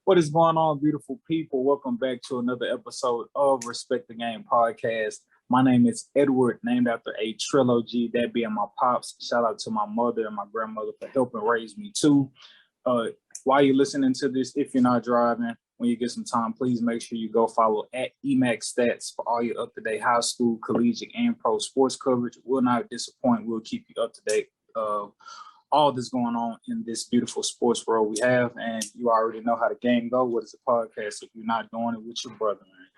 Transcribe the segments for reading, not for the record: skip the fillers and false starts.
What is going on, beautiful people? Welcome back to another episode of Respect the Game podcast. My name is Edward, named after a trilogy, that being my pops. Shout out to my mother and my grandmother for helping raise me too. While you're listening to this, if you're not driving, when you get some time, please make sure you go follow at Emax Stats for all your up-to-date high school, collegiate, and pro sports coverage. Will not disappoint. We'll keep you up to date. All that's going on in this beautiful sports world we have, and you already know how the game go. What is a podcast if you're not doing it with your brother, man?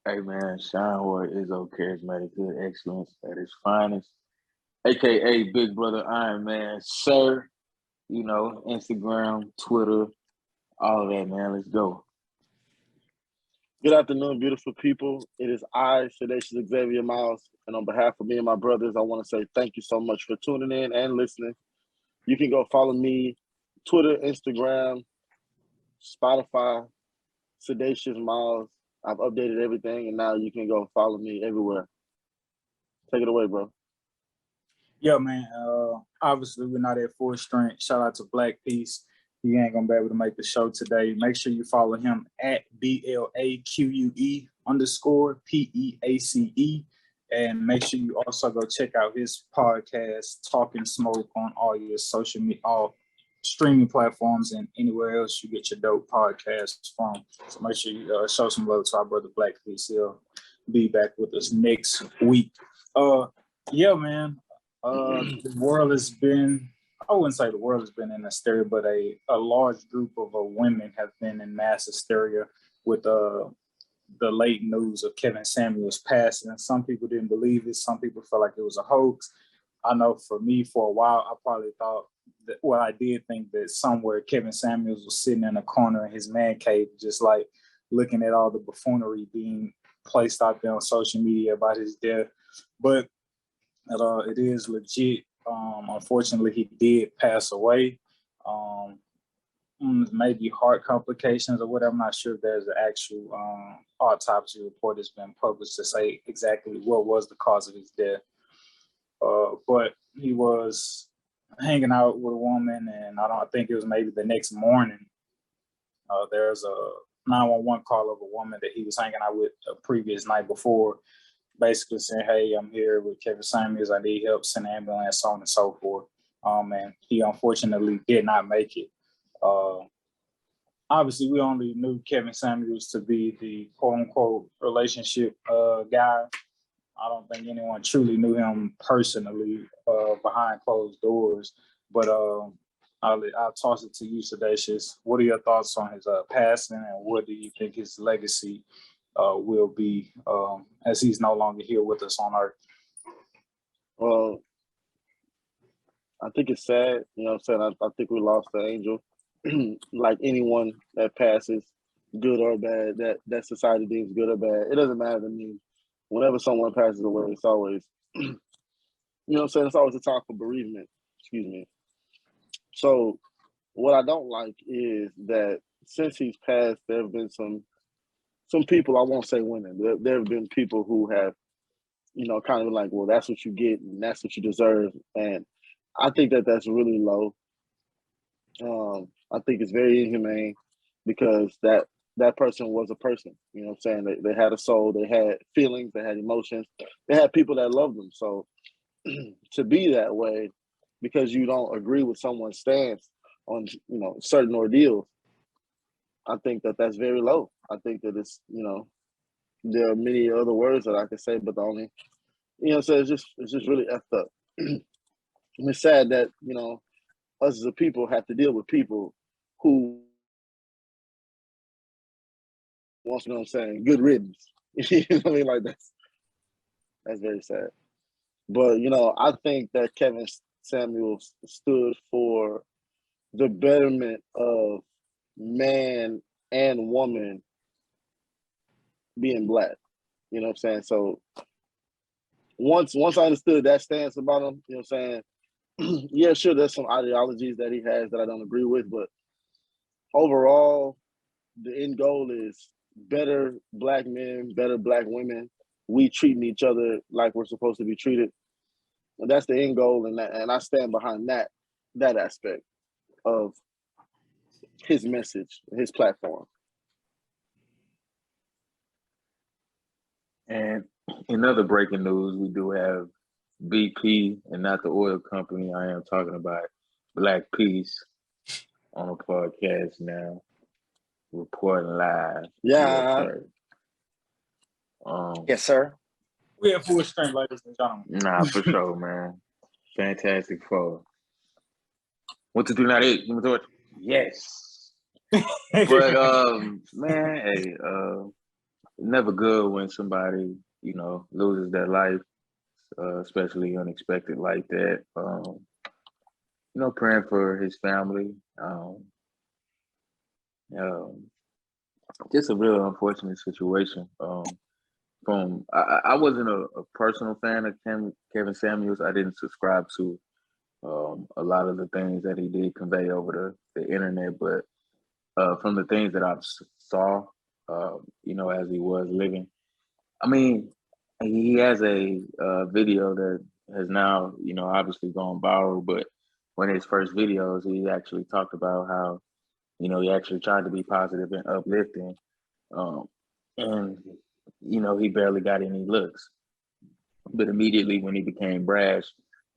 Hey man, Sean Ward is charismatic, good excellence at his finest, aka Big Brother Iron Man, sir. You know, Instagram, Twitter, all of that, man. Let's go. Good afternoon, beautiful people. It is I, Sedacious Xavier Miles, and on behalf of me and my brothers, I want to say thank you so much for tuning in and listening. You can go follow me, Twitter, Instagram, Spotify, Sedacious Miles. I've updated everything, and now you can go follow me everywhere. Take it away, bro. Yeah, man. Obviously, we're not at full strength. Shout out to Black Peace. He ain't gonna be able to make the show today. Make sure you follow him at BLAQUE_PEACE. And make sure you also go check out his podcast, Talkin Smoke, on all your social media, all streaming platforms, and anywhere else you get your dope podcasts from. So make sure you show some love to our brother Black Peace. He'll be back with us next week. Yeah, man. The world has been, I wouldn't say the world has been in hysteria, but a large group of women have been in mass hysteria with the late news of Kevin Samuels passing. Some people didn't believe it. Some people felt like it was a hoax. I know for me, for a while, I probably thought that, well, I did think that somewhere Kevin Samuels was sitting in a corner in his man cave, just like looking at all the buffoonery being placed out there on social media about his death. But it is legit. Unfortunately, he did pass away. Maybe heart complications or whatever. I'm not sure if there's an actual autopsy report that's been published to say exactly what was the cause of his death. But he was hanging out with a woman, and I think it was maybe the next morning. There's a 911 call of a woman that he was hanging out with a previous night before, basically saying, "Hey, I'm here with Kevin Samuels. I need help, send an ambulance, so on and so forth." And he unfortunately did not make it. Obviously, we only knew Kevin Samuels to be the quote-unquote relationship guy. I don't think anyone truly knew him personally behind closed doors. But I'll toss it to you, Sedacious. What are your thoughts on his passing, and what do you think his legacy will be as he's no longer here with us on Earth? Well, I think it's sad. You know what I'm saying? I think we lost the angel. Like anyone that passes, good or bad, that society deems good or bad. It doesn't matter to me. Whenever someone passes away, it's always, you know what I'm saying? It's always a time for bereavement. Excuse me. So what I don't like is that since he's passed, there have been some people, I won't say women, there have been people who have, you know, kind of like, well, that's what you get and that's what you deserve. And I think that that's really low. I think it's very inhumane because that person was a person. You know what I'm saying? They had a soul, they had feelings, they had emotions, they had people that loved them. So to be that way because you don't agree with someone's stance on, you know, certain ordeals, I think that that's very low. I think that it's, you know, there are many other words that I could say, but the only, you know, so it's just really effed up. And it's sad that, you know, us as a people have to deal with people who, once, you know what I'm saying, good riddance. You know what I mean? Like that's very sad. But, you know, I think that Kevin Samuels stood for the betterment of man and woman being black. You know what I'm saying? So once I understood that stance about him, you know what I'm saying? Yeah, sure, there's some ideologies that he has that I don't agree with, but overall, the end goal is better black men, better black women. We treating each other like we're supposed to be treated. And that's the end goal, and I stand behind that aspect of his message, his platform. And in other breaking news, we do have BP and not the oil company. I am talking about Black Peace on a podcast now, reporting live. Yeah. Yes, sir. We have full strength, ladies and gentlemen. Nah, for sure, man. Fantastic Four. 1, 2, 3, 9, 8. Human Torch. Yes. But man, hey, never good when somebody, you know, loses their life, especially unexpected like that. You know, praying for his family. Just a real unfortunate situation. I wasn't a personal fan of Kevin Samuels. I didn't subscribe to a lot of the things that he did convey over the internet, but from the things that I saw, you know, as he was living, I mean, he has a video that has now, you know, obviously gone viral, but one of his first videos, he actually talked about how, you know, he actually tried to be positive and uplifting. And, you know, he barely got any looks. But immediately when he became brash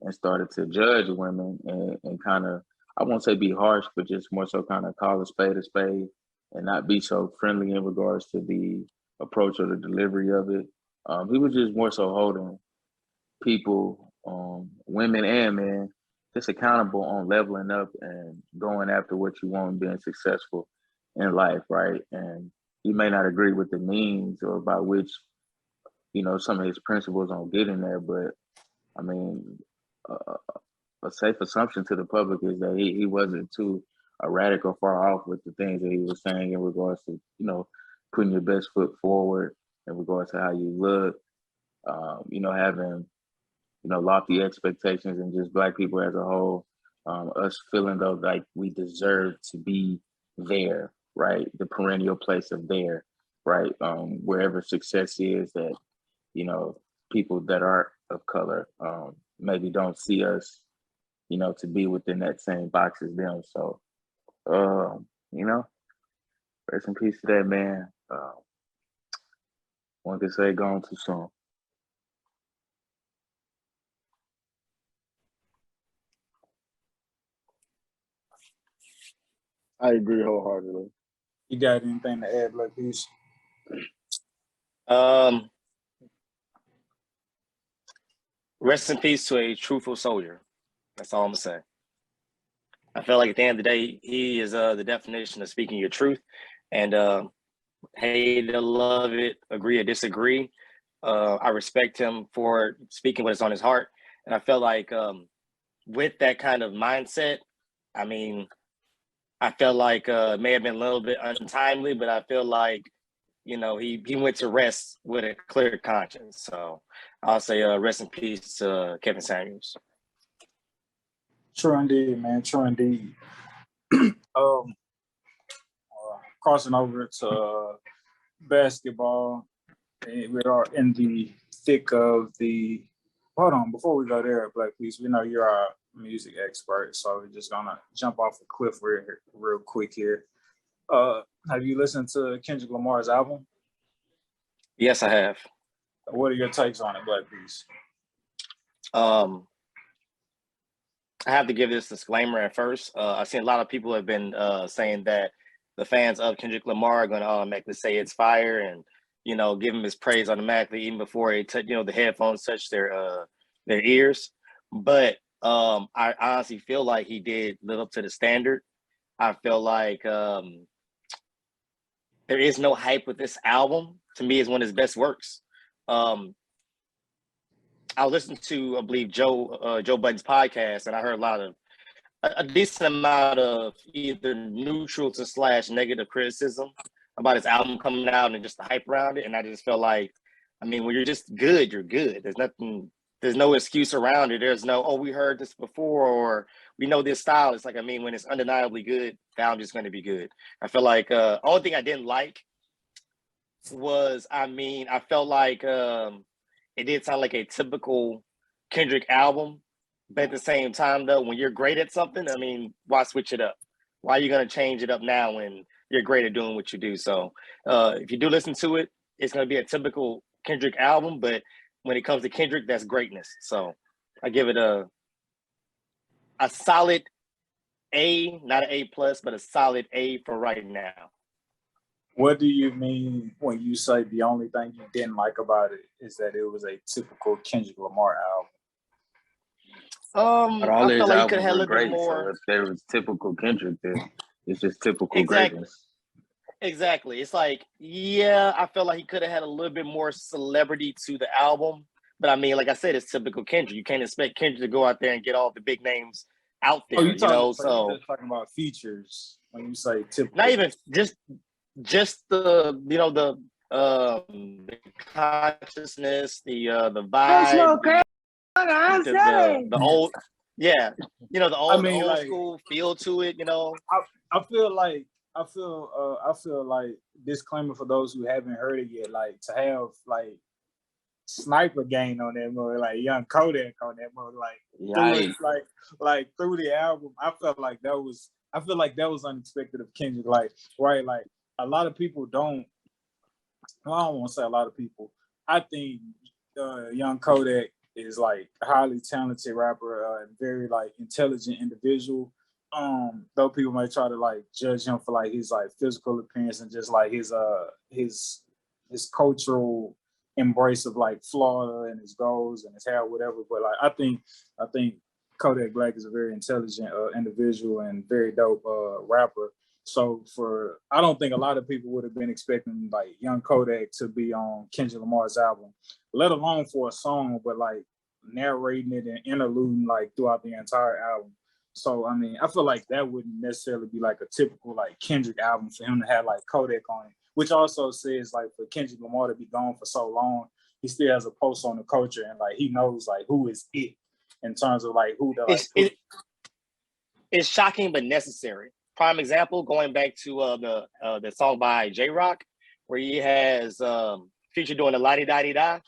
and started to judge women and kind of, I won't say be harsh, but just more so kind of call a spade and not be so friendly in regards to the approach or the delivery of it. He was just more so holding people, women and men, just accountable on leveling up and going after what you want and being successful in life, right? And he may not agree with the means or by which, you know, some of his principles on getting there, but I mean, a safe assumption to the public is that he wasn't too erratic or far off with the things that he was saying in regards to, you know, putting your best foot forward in regards to how you look, you know, having, you know, lofty expectations and just Black people as a whole, us feeling though like we deserve to be there, right? The perennial place of there, right? Wherever success is that, you know, people that are of color maybe don't see us, you know, to be within that same box as them. So, you know, rest in peace to that man. One could say gone too soon. I agree wholeheartedly. You got anything to add, Black Peace? Rest in peace to a truthful soldier. That's all I'm gonna say. I feel like at the end of the day, he is the definition of speaking your truth. And hate to love it, agree or disagree. I respect him for speaking what is on his heart. And I feel like with that kind of mindset, I mean, I feel like it may have been a little bit untimely, but I feel like, you know, he went to rest with a clear conscience. So I'll say rest in peace to Kevin Samuels. True indeed, man. True indeed. Crossing over to basketball, we are in the thick of the. Hold on, before we go there, Black Peace, we know you're our music expert, so we're just gonna jump off a cliff real quick here. Have you listened to Kendrick Lamar's album? Yes, I have. What are your takes on it, Black Peace? I have to give this disclaimer at first. I've seen a lot of people have been saying that the fans of Kendrick Lamar are going to automatically say it's fire and, you know, give him his praise automatically even before they touch, you know, the headphones touch their ears. But I honestly feel like he did live up to the standard. I feel like there is no hype with this album. To me, it's one of his best works. I listened to, I believe, Joe Budden's podcast, and I heard a decent amount of either neutral to / negative criticism about his album coming out and just the hype around it. And I just felt like, I mean, when you're just good, you're good. There's no excuse around it. There's no, oh, we heard this before, or we know this style. It's like, I mean, when it's undeniably good, the album's just going to be good. I feel like only thing I didn't like was, I felt like it did sound like a typical Kendrick album, but at the same time, though, when you're great at something, I mean, why switch it up? Why are you gonna change it up now when you're great at doing what you do? So if you do listen to it, it's gonna be a typical Kendrick album, but when it comes to Kendrick, that's greatness. So I give it a solid A, not an A plus, but a solid A for right now. What do you mean when you say the only thing you didn't like about it is that it was a typical Kendrick Lamar album? But all I his felt like he could albums have had a were little bit great. So more. if there was typical Kendrick, then it's just typical Exactly. greatness. Exactly. It's like, yeah, I felt like he could have had a little bit more celebrity to the album. But I mean, like I said, it's typical Kendrick. You can't expect Kendrick to go out there and get all the big names out there, Oh, you know? so you're just talking about features when you say typical. Not even just the, the consciousness, the vibe, the old, yeah, the old school feel to it, I feel like disclaimer for those who haven't heard it yet, like to have like Sniper Gang on that movie, like Young Kodak on that movie, like through the album, I feel like that was unexpected of Kendrick, like a lot of people don't. Well, I don't want to say a lot of people. I think Young Kodak is like a highly talented rapper and very like intelligent individual. Though people might try to like judge him for like his like physical appearance and just like his cultural embrace of like Florida and his goals and his hair, whatever. But like I think Kodak Black is a very intelligent individual and very dope rapper. So I don't think a lot of people would have been expecting like Young Kodak to be on Kendrick Lamar's album, let alone for a song, but like narrating it and interluding like throughout the entire album. So I mean, I feel like that wouldn't necessarily be like a typical like Kendrick album for him to have like Kodak on it, which also says like for Kendrick Lamar to be gone for so long, he still has a pulse on the culture and like he knows like who is it in terms of like who the like. It's shocking but necessary. Prime example, going back to the song by J-Rock, where he has Future doing the la-di-da-di-da.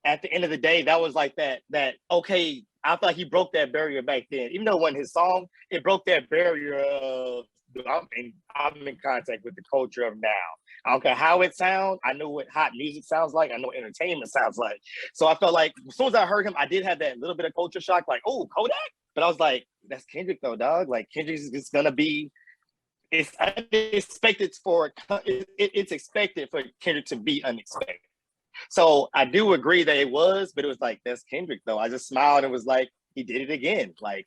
At the end of the day, that was like that okay, I feel like he broke that barrier back then. Even though it wasn't his song, it broke that barrier of I'm in contact with the culture of now. I don't care how it sounds. I know what hot music sounds like. I know what entertainment sounds like. So I felt like as soon as I heard him, I did have that little bit of culture shock, like, oh, Kodak? But I was like, that's Kendrick though, dog. Like Kendrick is gonna be. It's unexpected it's expected for Kendrick to be unexpected. So I do agree that it was, but it was like, that's Kendrick though. I just smiled and was like, he did it again. Like,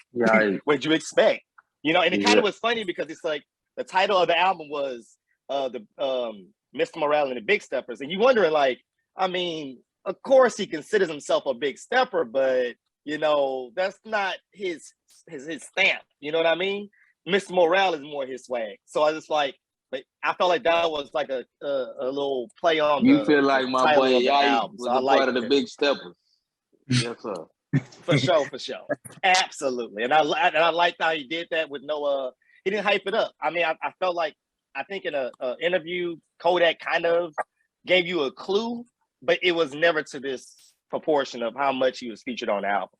what'd you expect? And it kind of was funny because it's like the title of the album was Mr. Morale and the Big Steppers. And you wondering like, I mean, of course he considers himself a big stepper, but that's not his stamp. You know what I mean? Mr. Morale is more his swag. So I just like, but I felt like that was like a little play on you feel like my boy Yai was a part of the Big Steppers. Yes, sir. For sure. Absolutely. And I liked how he did that with no he didn't hype it up. I mean, I felt like I think in a interview, Kodak kind of gave you a clue, but it was never to this proportion of how much he was featured on the album.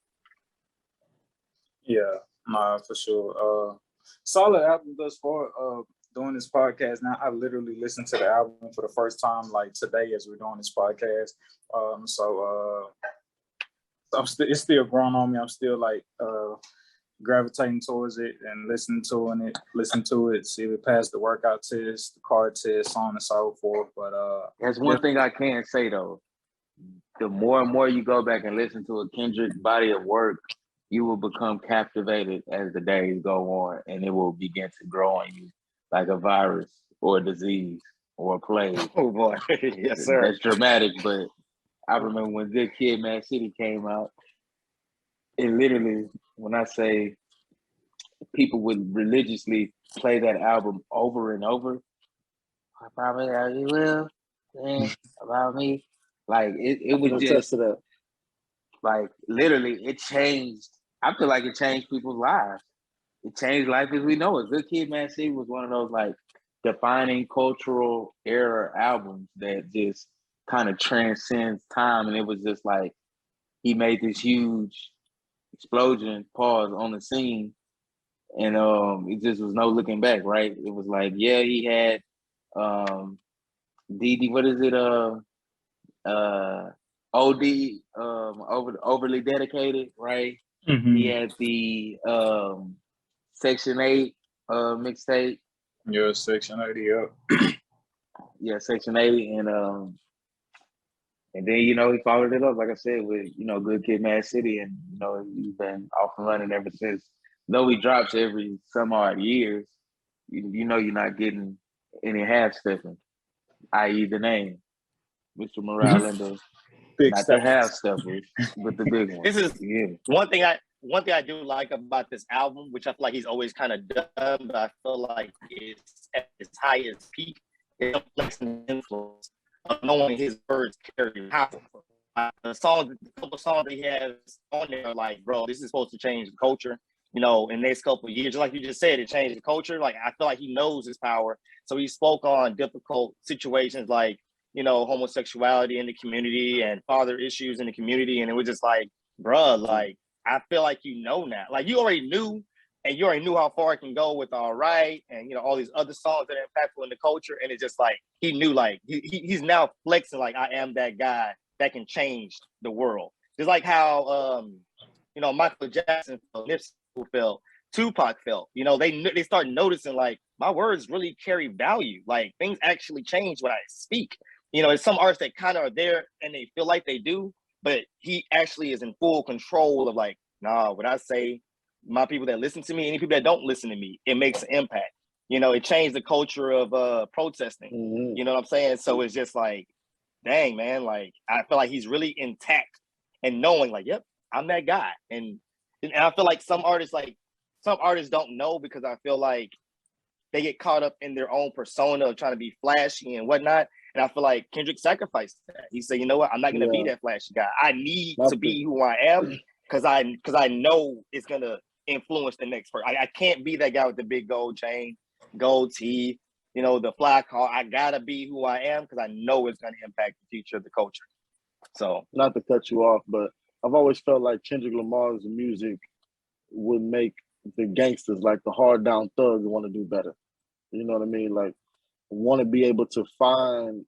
Yeah, for sure. Solid album thus far. Doing this podcast now, I literally listened to the album for the first time like today as we're doing this podcast. It's still growing on me. I'm still like gravitating towards it and listen to it, see if it passed the workout test, the car test, so on and so forth. But that's one thing I can say though. The more and more you go back and listen to a Kendrick body of work, you will become captivated as the days go on, and it will begin to grow on you like a virus or a disease or a plague. Oh boy, yes sir. That's dramatic, but I remember when Good Kid, Mad City came out, it literally, when I say people would religiously play that album over and over, I probably you will think about me. Like it was just like literally it changed. I feel like it changed people's lives. It changed life as we know it. Good Kid, Mad City was one of those like defining cultural era albums that just kind of transcends time. And it was just like he made this huge explosion, pause on the scene. And it just was no looking back, right? It was like, yeah, he had DD, what is it? OD, overly dedicated, right? He had the Section 8 mixtape. Yeah, Section 80 up. Yeah, Section 8, and then he followed it up, like I said, with Good Kid, Mad City, and he's been off and running ever since. Though he drops every some odd years, you're not getting any half stepping, i.e. the name, Mr. Morale and the Big not stuff. the half steppers, but the big ones. This is one thing I do like about this album, which I feel like he's always kind of done, but I feel like it's at its highest peak. It's flexing influence of knowing his words carry power. The couple songs that he has on there are like, bro, this is supposed to change the culture. In the next couple of years, just like you just said, it changed the culture. Like, I feel like he knows his power. So he spoke on difficult situations like, homosexuality in the community and father issues in the community. And it was just like, bruh, like, I feel like now. Like, you already knew, and you already knew how far it can go with All Right and, all these other songs that are impactful in the culture. And it's just like, he knew, like, he's now flexing, like, I am that guy that can change the world. Just like how, Michael Jackson felt, Nipsey felt, Tupac felt. They start noticing, like, my words really carry value. Like, things actually change when I speak. It's some artists that kind of are there and they feel like they do, but he actually is in full control of, like, nah, what I say, my people that listen to me, any people that don't listen to me, it makes an impact. It changed the culture of protesting. Mm-hmm. You know what I'm saying? So it's just like, dang, man, like, I feel like he's really intact and knowing, like, yep, I'm that guy. And I feel like some artists don't know, because I feel like they get caught up in their own persona of trying to be flashy and whatnot. And I feel like Kendrick sacrificed that. He said, you know what? I'm not going to be that flashy guy. I need to be who I am because I know it's going to influence the next person. I can't be that guy with the big gold chain, gold tee, the fly car. I got to be who I am because I know it's going to impact the future of the culture. So, not to cut you off, but I've always felt like Kendrick Lamar's music would make the gangsters, like the hard down thugs, want to do better. You know what I mean? Like, want to be able to find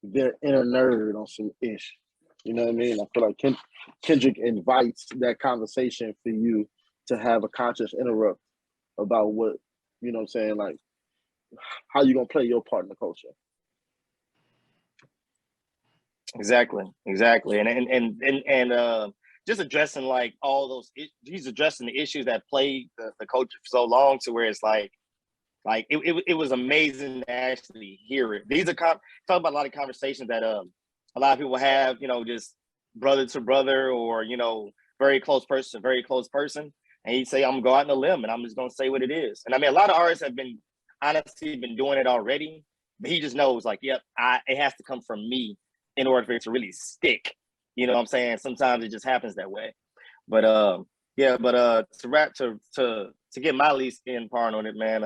their inner nerd on some ish. You know what I mean? I feel like Kendrick invites that conversation for you to have a conscious interrupt about what, you know what I'm saying, like, how you going to play your part in the culture. Exactly. And just addressing, like, all those, he's addressing the issues that plague the culture for so long, to where it's like it was amazing to actually hear it. These are talk about a lot of conversations that a lot of people have, just brother to brother, or very close person, and he'd say, I'm gonna go out on a limb and I'm just gonna say what it is. And I mean, a lot of artists have been doing it already, but he just knows, like, yep, it has to come from me in order for it to really stick. You know what I'm saying? Sometimes it just happens that way. But to get my least in part on it, man,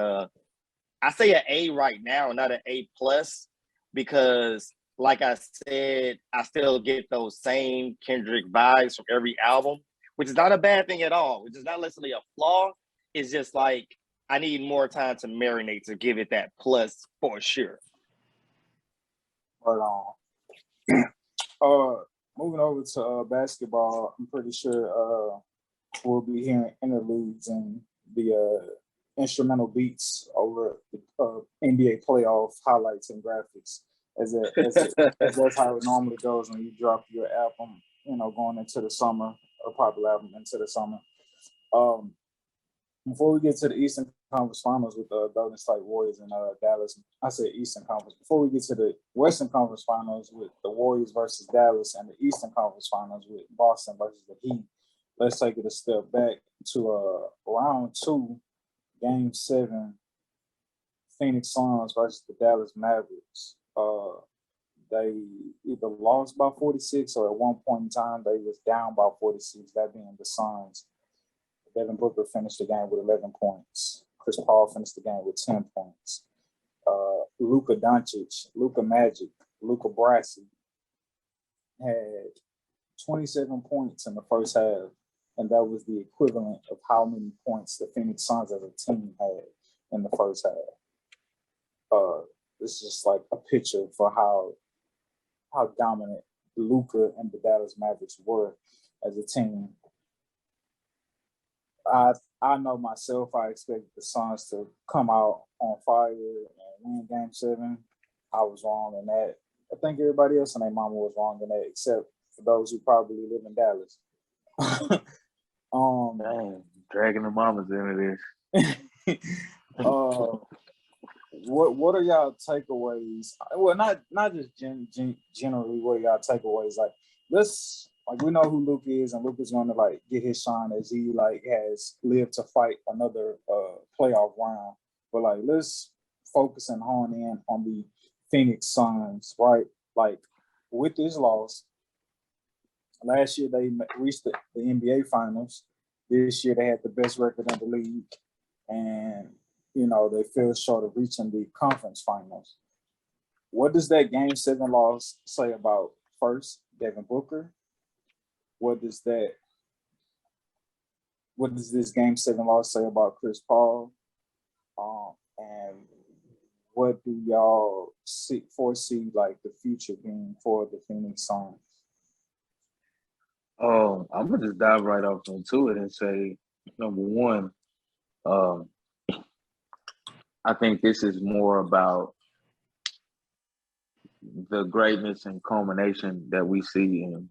I say an A right now, not an A plus, because, like I said, I still get those same Kendrick vibes from every album, which is not a bad thing at all. Which is not necessarily a flaw. It's just like, I need more time to marinate to give it that plus for sure. But moving over to basketball, I'm pretty sure we'll be hearing interludes and the instrumental beats over NBA playoff highlights and graphics, as that's how it normally goes when you drop your album, going into the summer, a popular album into the summer. Before we get to the Eastern Conference Finals with the Golden State Warriors and Dallas, I said Eastern Conference. Before we get to the Western Conference Finals with the Warriors versus Dallas and the Eastern Conference Finals with Boston versus the Heat, let's take it a step back to round 2, Game 7, Phoenix Suns versus the Dallas Mavericks. They either lost by 46 or at one point in time they was down by 46, that being the Suns. Devin Booker finished the game with 11 points. Chris Paul finished the game with 10 points. Luka Doncic, Luka Magic, Luka Brasi had 27 points in the first half. and that was the equivalent of how many points the Phoenix Suns as a team had in the first half. It's just like a picture for how dominant Luka and the Dallas Mavericks were as a team. I know myself, I expected the Suns to come out on fire and win Game 7. I was wrong in that. I think everybody else and their mama was wrong in that, except for those who probably live in Dallas. Dang, dragging the mamas into this. What are y'all takeaways? Well, not just generally. What are y'all takeaways? Like we know who Luke is, and Luke is going to like get his shine as he like has lived to fight another playoff round. But like, let's focus and hone in on the Phoenix Suns, right? Like with this loss, last year they reached the NBA Finals. This year they had the best record in the league, and they fell short of reaching the conference finals. What does that Game 7 loss say about, first, Devin Booker? What does this Game 7 loss say about Chris Paul? And what do y'all foresee like the future being for the Phoenix Suns? I'm gonna just dive right off into it and say, number one, I think this is more about the greatness and culmination that we see in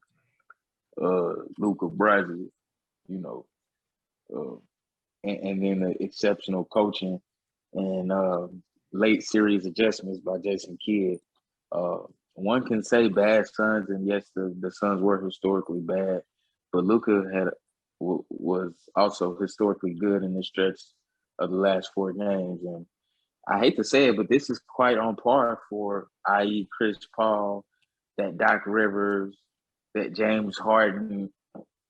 Luka Bradley, and then the exceptional coaching and late series adjustments by Jason Kidd. One can say bad Suns, and yes, the Suns were historically bad, but Luka was also historically good in the stretch of the last 4 games. And I hate to say it, but this is quite on par for, i.e., Chris Paul, that Doc Rivers, that James Harden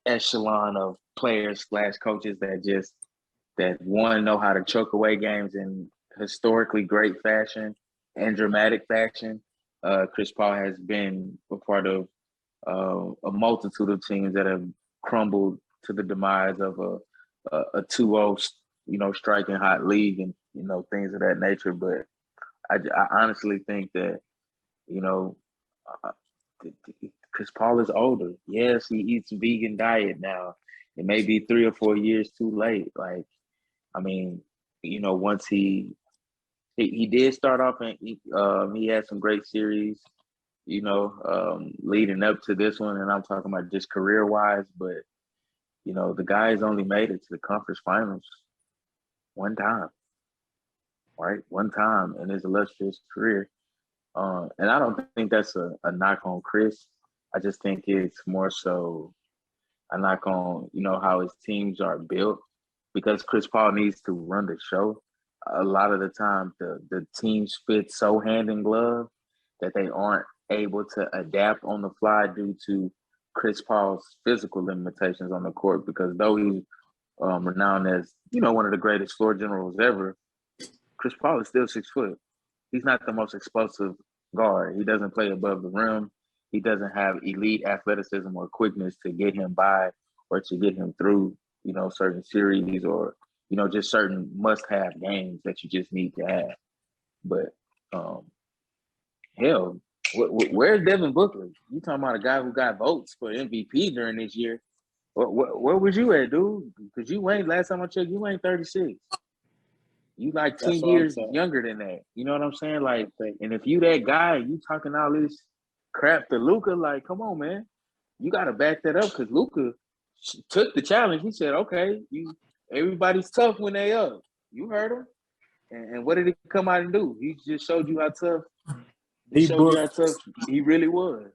echelon of players / coaches that one, know how to choke away games in historically great fashion and dramatic fashion. Chris Paul has been a part of a multitude of teams that have crumbled to the demise of a 2-0, striking hot league and, things of that nature. But I honestly think that, Chris Paul is older. Yes, he eats a vegan diet now. It may be 3 or 4 years too late. Like, I mean, once he did start off and he had some great series, leading up to this one, and I'm talking about just career-wise, but, the guy's only made it to the conference finals one time, right? One time in his illustrious career. And I don't think that's a knock on Chris. I just think it's more so a knock on, how his teams are built, because Chris Paul needs to run the show. A lot of the time, the teams fit so hand in glove that they aren't able to adapt on the fly due to Chris Paul's physical limitations on the court, because though he's renowned as, one of the greatest floor generals ever, Chris Paul is still 6 foot. He's not the most explosive guard. He doesn't play above the rim. He doesn't have elite athleticism or quickness to get him by or to get him through, certain series or, just certain must-have games that you just need to have. But, hell, where's Devin Booker? You talking about a guy who got votes for MVP during this year. Where was you at, dude? Because last time I checked, you ain't 36. You like 10 years younger than that. You know what I'm saying? Like, and if you that guy, you talking all this crap to Luka, like, come on, man. You got to back that up, because Luka took the challenge. He said, okay, everybody's tough when they up. You heard him. And what did he come out and do? He just showed you how tough. He really was.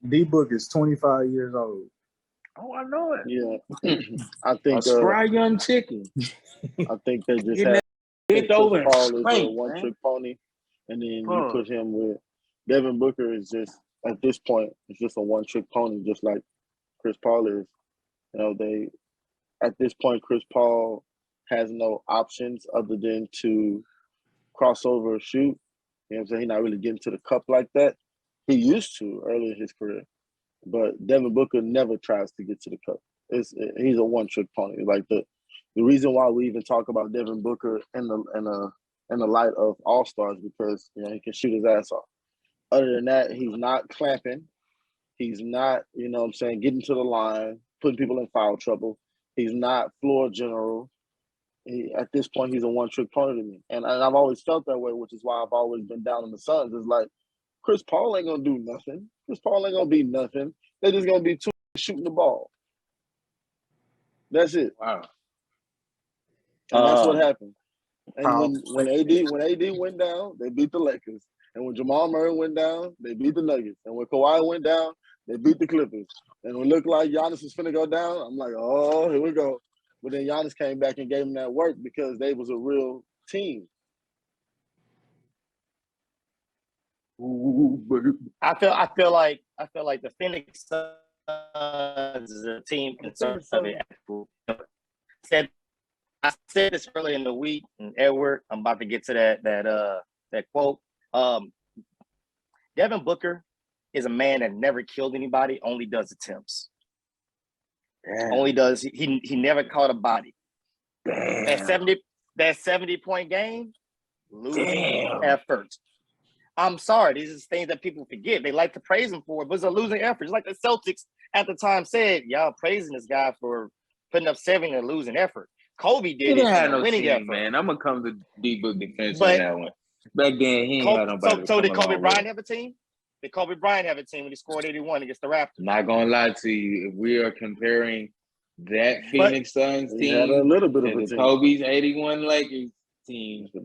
D.Book is 25 years old. Oh, I know it. Yeah. I think a spry young chicken. I think they just had Chris Paul is a one-trick pony, and then you put him with Devin Booker is just, at this point, it's just a one-trick pony, just like Chris Paul is. At this point, Chris Paul has no options other than to cross over or shoot. You know what I'm saying? He's not really getting to the cup like that. He used to early in his career. But Devin Booker never tries to get to the cup. he's a one-trick pony. Like the reason why we even talk about Devin Booker in the light of all-stars because he can shoot his ass off. Other than that, he's not clamping. He's not, getting to the line, putting people in foul trouble. He's not floor general. At this point, he's a one-trick pony to me. And I've always felt that way, which is why I've always been down on the Suns. It's like, Chris Paul ain't going to do nothing. Chris Paul ain't going to be nothing. They're just going to be two shooting the ball. That's it. Wow. And that's what happened. And when AD went down, they beat the Lakers. And when Jamal Murray went down, they beat the Nuggets. And when Kawhi went down, they beat the Clippers. And when it looked like Giannis was finna go down, I'm like, oh, here we go. But then Giannis came back and gave him that work because they was a real team. I feel like the Phoenix Suns is a team in terms of it. I said this earlier in the week, and Edward, I'm about to get to that quote. Devin Booker is a man that never killed anybody, only does attempts. Damn. Only does he never caught a body. Damn. That 70-point game, losing effort. I'm sorry, these are things that people forget. They like to praise him for it, but it's a losing effort. It's like the Celtics at the time said, y'all praising this guy for putting up 70 and losing effort. Kobe did He didn't have it no winning team, effort. man. I'm gonna come to D.Book defense on that one. Back then, he ain't had nobody. So did Kobe Bryant have a team? Did Kobe Bryant have a team when he scored 81 against the Raptors? Not gonna lie to you, if we are comparing that Phoenix Suns team had a little bit of to a the team. Kobe's 81 Lakers team, he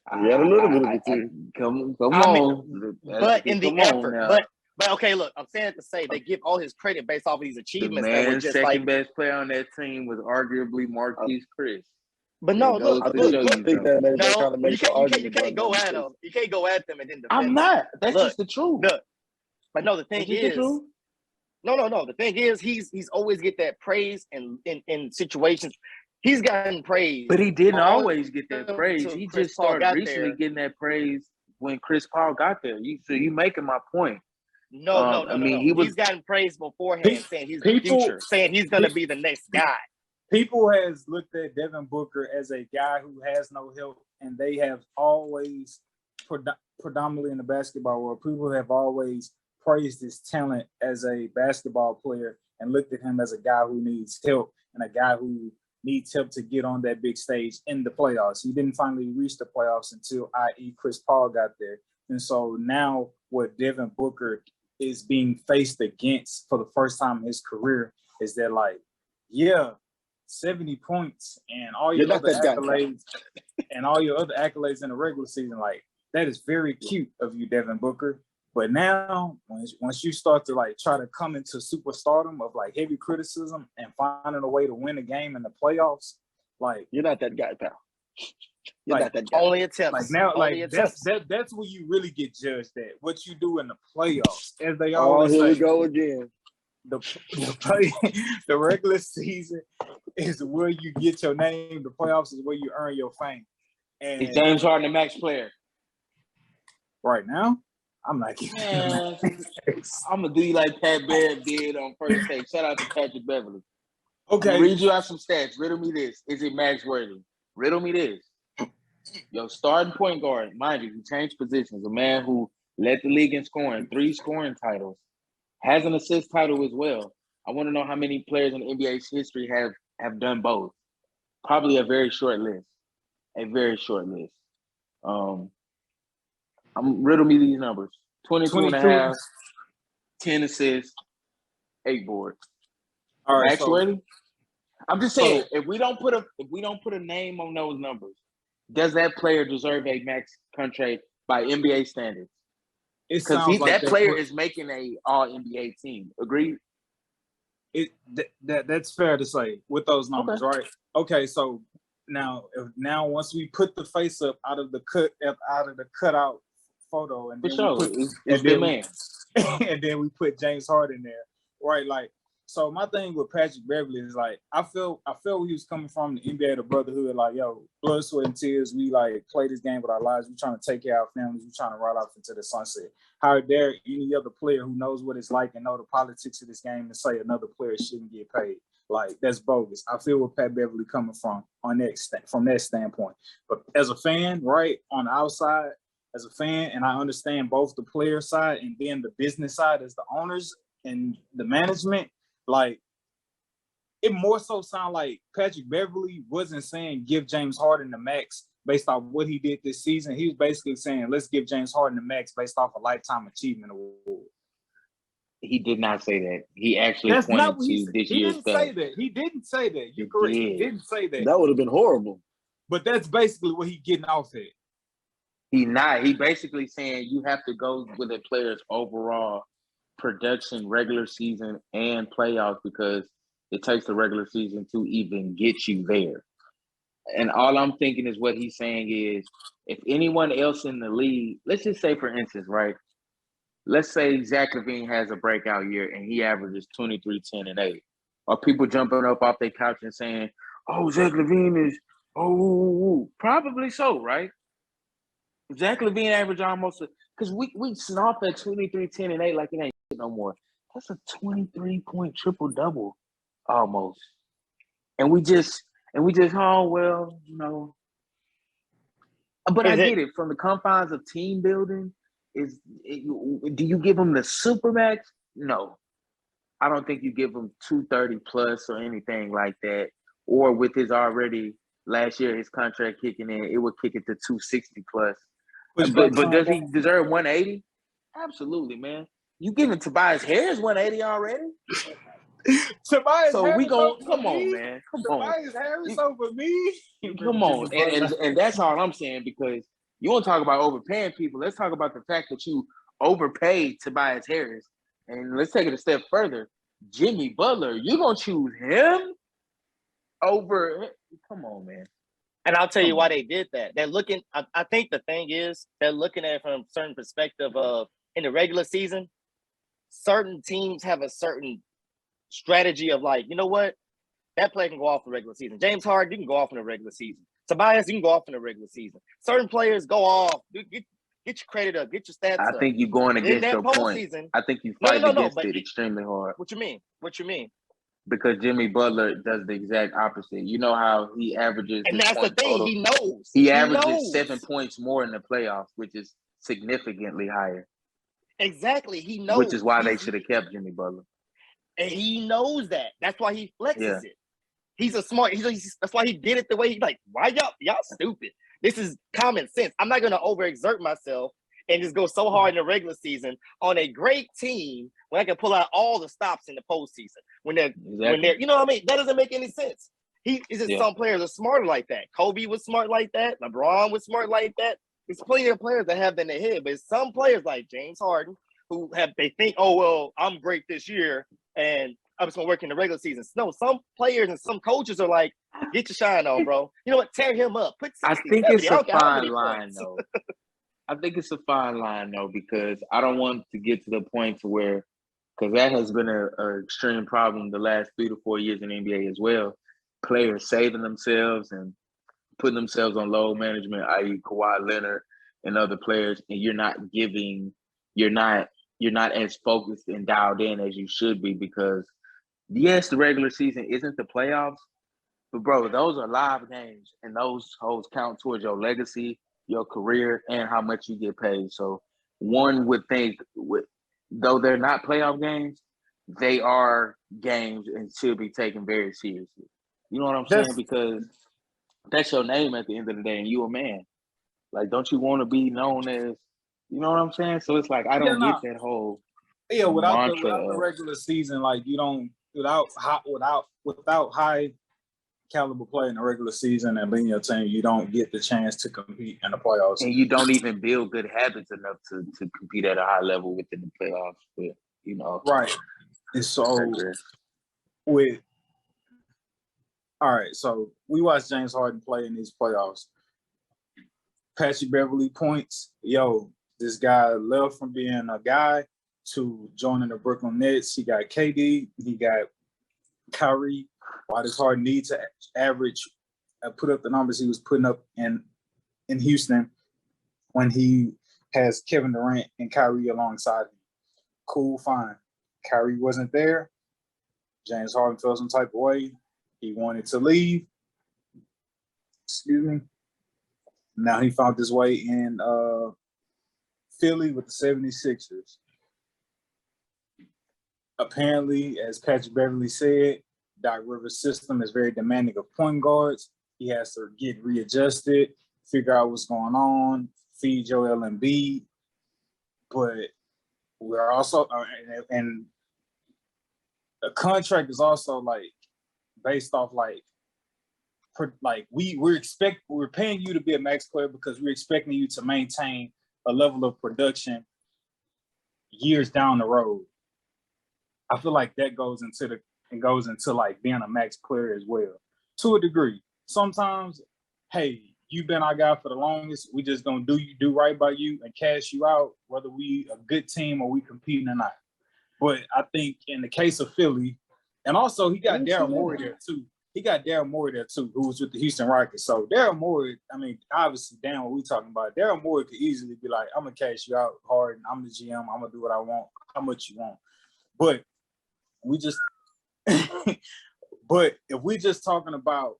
had a little bit of a team. Come on. But in the effort, but okay, look, I'm saying to say they give all his credit based off of these The achievements that were man's just second like. best player on that team was arguably Marquise Chris. But no, look, I think that kind of makes the argument. You can't go at them. You can't go at them and then defend. I'm not. That's just the truth. Look, but no, the thing is, no. The thing is, he's always get that praise in situations. He's gotten praise, but he didn't always get that praise. He just started recently getting that praise when Chris Paul got there. You making my point. No. He's gotten praise beforehand, saying he's the future, saying he's going to be the next guy. People has looked at Devin Booker as a guy who has no help, and they have always, predominantly in the basketball world, people have always praised his talent as a basketball player and looked at him as a guy who needs help and a guy who needs help to get on that big stage in the playoffs. He didn't finally reach the playoffs until, i.e., Chris Paul got there. And so now what Devin Booker is being faced against for the first time in his career is that, like, 70 points and all your other accolades and all your other accolades in the regular season, like, that is very cute of you, Devin Booker. But now, once you start to like try to come into superstardom of like heavy criticism and finding a way to win a game in the playoffs, like, you're not that guy, pal. You're not that guy. Only attempts. Like now, that's where you really get judged at what you do in the playoffs, as they always here say. We go again. The regular season is where you get your name. The playoffs is where you earn your fame. And he's James Harden Max player right now. I'm not giving him I'm gonna do you like Pat Bear did on First Take. Shout out to Patrick Beverly. Okay, read you out some stats. Riddle me this: is it Max worthy? Riddle me this. Your starting point guard, mind you, he changed positions. A man who led the league in scoring, 3 scoring titles, has an assist title as well. I want to know how many players in NBA's history have done both. Probably a very short list. Riddle me these numbers. 22 and a half, 10 assists, 8 boards. All right, Max worthy? I'm just saying, if we don't put a name on those numbers, does that player deserve a max contract by NBA standards? Because that player is making a all NBA team. Agreed? That's fair to say with those numbers, right? Okay, so now once we put the face up out of the cutout photo, and then we put James Harden there, right? Like, so my thing with Patrick Beverly is like, I feel where he was coming from, the NBA, the brotherhood, like, yo, blood, sweat, and tears. We like play this game with our lives. We trying to take care of our families. We trying to ride off into the sunset. How dare any other player who knows what it's like and know the politics of this game to say another player shouldn't get paid? Like, that's bogus. I feel where Pat Beverly coming from from that standpoint. But as a fan, right, on the outside, as a fan, and I understand both the player side and then the business side as the owners and the management, like, it more so sound like Patrick Beverly wasn't saying give James Harden the max based off what he did this season. He was basically saying, let's give James Harden the max based off a lifetime achievement award. He did not say that. He actually That's not pointed what he to said. this He year's didn't say stats. that. He didn't say that. You're He correct. did. He didn't say that. That would have been horrible. But that's basically what he's getting off at. He not. He basically saying you have to go with a player's overall production, regular season, and playoffs because it takes the regular season to even get you there. And all I'm thinking is what he's saying is if anyone else in the league, let's just say, for instance, right, let's say Zach LaVine has a breakout year and he averages 23, 10, and 8. Are people jumping up off their couch and saying, oh, Zach LaVine is, probably so, right? Zach LaVine averaged almost, because we snuff at 23, 10, and 8 like it ain't no more. That's a 23-point triple-double almost. And we just, oh, well, you know. But I get it. From the confines of team building, do you give him the supermax? No. I don't think you give him 230 plus or anything like that. Or with his already last year, his contract kicking in, it would kick it to 260 plus. But does he deserve 180? Absolutely, man. You giving Tobias Harris 180 already? Tobias so Harris we going come me? on, man. Come Tobias on. Harris over me? Come on. And that's all I'm saying, because you want to talk about overpaying people. Let's talk about the fact that you overpaid Tobias Harris. And let's take it a step further. Jimmy Butler, you gonna choose him over? Come on, man. And I'll tell you why they did that. They're looking. I think the thing is they're looking at it from a certain perspective of in the regular season, certain teams have a certain strategy of like, you know what, that player can go off in the regular season. James Harden, you can go off in the regular season. Tobias, you can go off in the regular season. Certain players go off. Get your credit up. Get your stats up. I think you're going against your point. I think you fight against it extremely hard. What you mean? What you mean? Because Jimmy Butler does the exact opposite. You know how he averages. And that's the thing. Total. He knows. He averages 7 points more in the playoffs, which is significantly higher. Exactly. He knows. Which is why they should have kept Jimmy Butler. And he knows that. That's why he flexes it. He's a smart. That's why he did it the way he's like. Why y'all stupid? This is common sense. I'm not going to overexert myself and just go so hard in the regular season on a great team when I can pull out all the stops in the postseason. When they're, you know what I mean? That doesn't make any sense. Some players are smarter like that. Kobe was smart like that. LeBron was smart like that. There's plenty of players that have that in their head, but some players like James Harden they think, oh well, I'm great this year and I'm just gonna work in the regular season. No, some players and some coaches are like, get your shine on, bro. You know what? Tear him up. Put 60, I think 70. it's a fine line, though. I think it's a fine line, though, because I don't want to get to the point to where, because that has been an extreme problem the last 3 to 4 years in the NBA as well. Players saving themselves and putting themselves on load management, i.e. Kawhi Leonard and other players, and you're not as focused and dialed in as you should be because, yes, the regular season isn't the playoffs, but, bro, those are live games, and those count towards your legacy, your career, and how much you get paid. So one would think, though they're not playoff games, they are games and should be taken very seriously. You know what I'm saying? Because that's your name at the end of the day, and you a man. Like, don't you want to be known as, you know what I'm saying? So it's like, I don't get that whole without the regular season, like you don't without high caliber play in the regular season and leading your team, you don't get the chance to compete in the playoffs. And you don't even build good habits enough to compete at a high level within the playoffs. But, you know. Right. And so so we watched James Harden play in these playoffs. Patrick Beverly points, this guy left from being a guy to joining the Brooklyn Nets. He got KD, he got Kyrie. Why does Harden need to average, put up the numbers he was putting up in Houston when he has Kevin Durant and Kyrie alongside him? Cool, fine. Kyrie wasn't there. James Harden felt some type of way. He wanted to leave. Excuse me. Now he found his way in Philly with the 76ers. Apparently, as Patrick Beverly said, Doc Rivers' system is very demanding of point guards. He has to get readjusted, figure out what's going on, feed Joel Embiid. But we're also, and the contract is also like based off like we're paying you to be a max player because we're expecting you to maintain a level of production years down the road. I feel like that goes into like being a max player as well, to a degree. Sometimes, hey, you've been our guy for the longest. We just gonna do right by you and cash you out, whether we a good team or we competing or not. But I think in the case of Philly, and also he got Daryl Morey there too. Who was with the Houston Rockets. So Daryl Morey, I mean, obviously, damn what we talking about. Daryl Morey could easily be like, I'm gonna cash you out hard, and I'm the GM, I'm gonna do what I want, how much you want. But we just but if we just talking about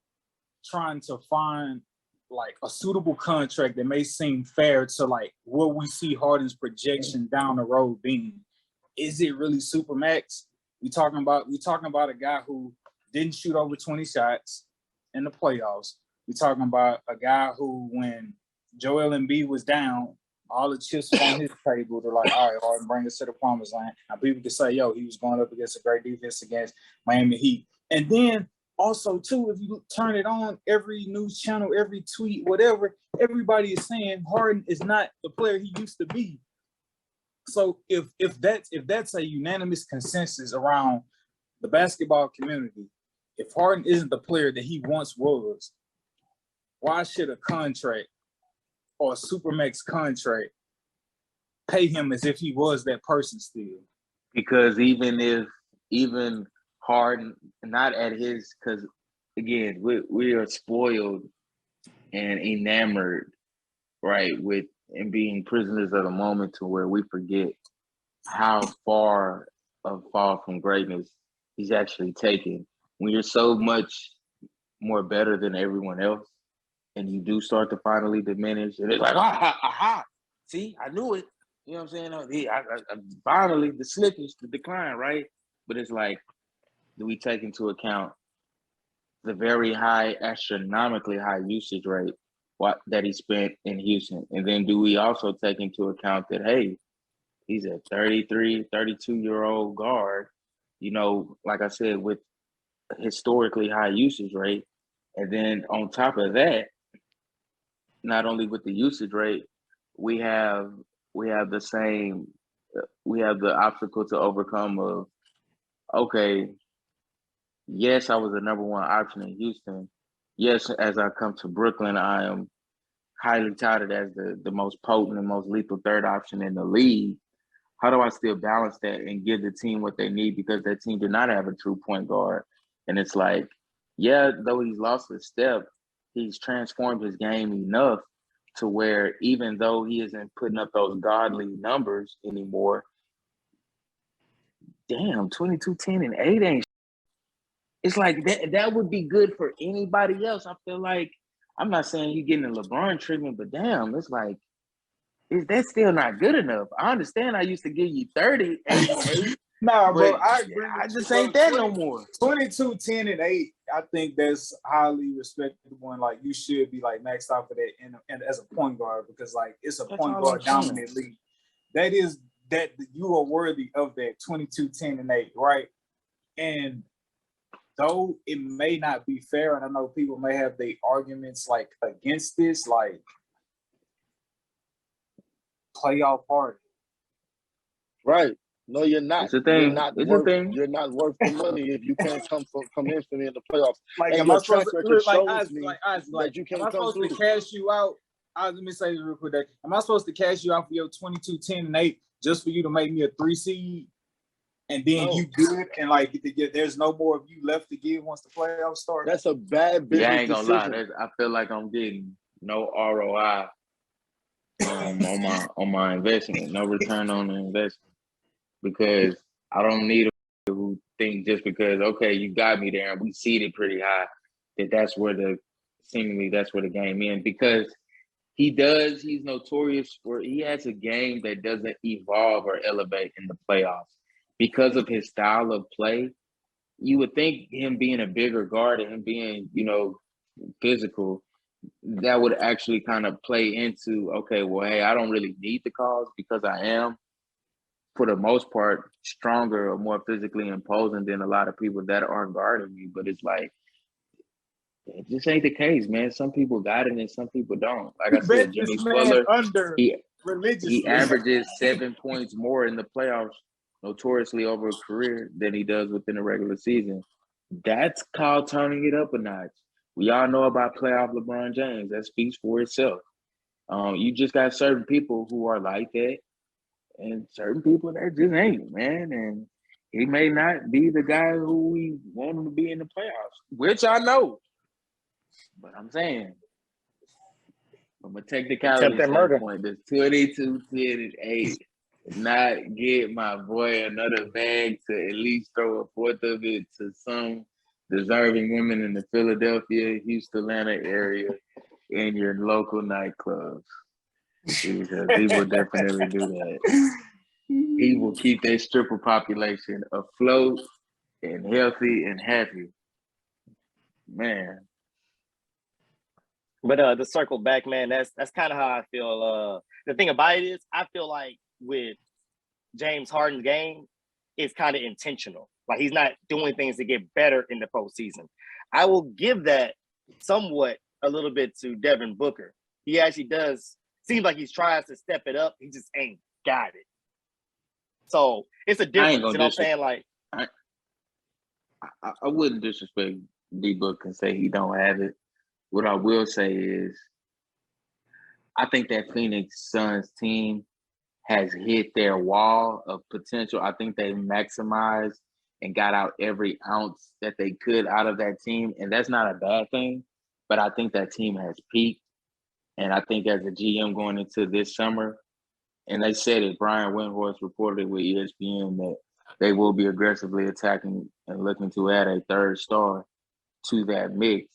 trying to find like a suitable contract that may seem fair to like what we see Harden's projection down the road being, is it really super max? We talking about a guy who didn't shoot over 20 shots in the playoffs. We talking about a guy who, when Joel Embiid was down, all the chips on his table, they're like, all right, Harden, bring us to the promised land. Now people can say, yo, he was going up against a great defense against Miami Heat. And then also, too, if you turn it on, every news channel, every tweet, whatever, everybody is saying Harden is not the player he used to be. So if that's a unanimous consensus around the basketball community, if Harden isn't the player that he once was, why should a contract or a supermax contract pay him as if he was that person still? Because even Harden, not at his, because again, we are spoiled and enamored, right, with and being prisoners of the moment to where we forget how far of fall from greatness he's actually taken. When you're so much more better than everyone else, and you do start to finally diminish, and it's like, aha, see, I knew it. You know what I'm saying? I finally, the slippage, the decline, right? But it's like, do we take into account the very high, astronomically high usage rate that he spent in Houston? And then do we also take into account that, hey, he's a 33, 32-year-old guard, you know, like I said, with historically high usage rate. And then on top of that, not only with the usage rate, we have the obstacle to overcome of, okay, yes, I was the number one option in Houston. Yes, as I come to Brooklyn, I am highly touted as the most potent and most lethal third option in the league. How do I still balance that and give the team what they need? Because that team did not have a true point guard. And it's like, yeah, though he's lost a step, he's transformed his game enough to where even though he isn't putting up those godly numbers anymore, damn, 22, 10, and 8 ain't. It's like that would be good for anybody else. I feel like, I'm not saying you're getting a LeBron treatment, but damn, it's like, is that still not good enough? I understand I used to give you 30, 8, Nah, bro, I agree. I just ain't that no more. 22, 10, and 8, I think that's highly respectable, and like you should be like maxed out for that and as a point guard, because like it's a point guard dominant league. That you are worthy of that 22, 10, and 8, right? And though it may not be fair, and I know people may have their arguments like against this, like playoff party. Right. No, you're not. It's a thing. You're not worth the money if you can't come in for me in the playoffs. Like, and am your I supposed track to record shows like you can't am I come supposed through. to cash you out? Let me say this real quick. Am I supposed to cash you out for your 22, 10, and 8 just for you to make me a 3 seed? And then you good, and like there's no more of you left to give once the playoffs start. That's a bad business I ain't gonna decision. lie. I feel like I'm getting no ROI on my investment, no return on the investment, because I don't need a who think just because, okay, you got me there and we seeded pretty high, that's where the game ends. Because he's notorious for, he has a game that doesn't evolve or elevate in the playoffs. Because of his style of play, you would think him being a bigger guard and him being, physical, that would actually kind of play into, okay, well, hey, I don't really need the calls because I am, for the most part, stronger or more physically imposing than a lot of people that aren't guarding me. But it's like, it just ain't the case, man. Some people got it and some people don't. Like I said, Jimmy Butler, he averages 7 points more in the playoffs notoriously over a career than he does within the regular season. That's called turning it up a notch. We all know about playoff LeBron James. That speaks for itself. You just got certain people who are like that and certain people that just ain't, man. And he may not be the guy who we want him to be in the playoffs, which I know. But I'm saying, from a technicality standpoint, does 22-10-8 not get my boy another bag to at least throw a fourth of it to some deserving women in the Philadelphia, Houston, Atlanta area in your local nightclubs? Because he will definitely do that. He will keep that stripper population afloat and healthy and happy. Man. But to circle back, man, that's kind of how I feel. The thing about it is, I feel like with James Harden's game, it's kind of intentional. Like, he's not doing things to get better in the postseason. I will give that somewhat a little bit to Devin Booker. He actually does seem like he's trying to step it up. He just ain't got it. So it's a difference. You know what I'm saying? Like, I wouldn't disrespect D.Book and say he don't have it. What I will say is, I think that Phoenix Suns team has hit their wall of potential. I think they maximized and got out every ounce that they could out of that team. And that's not a bad thing, but I think that team has peaked. And I think as a GM going into this summer, and they said it, Brian Windhorst reported with ESPN that they will be aggressively attacking and looking to add a third star to that mix,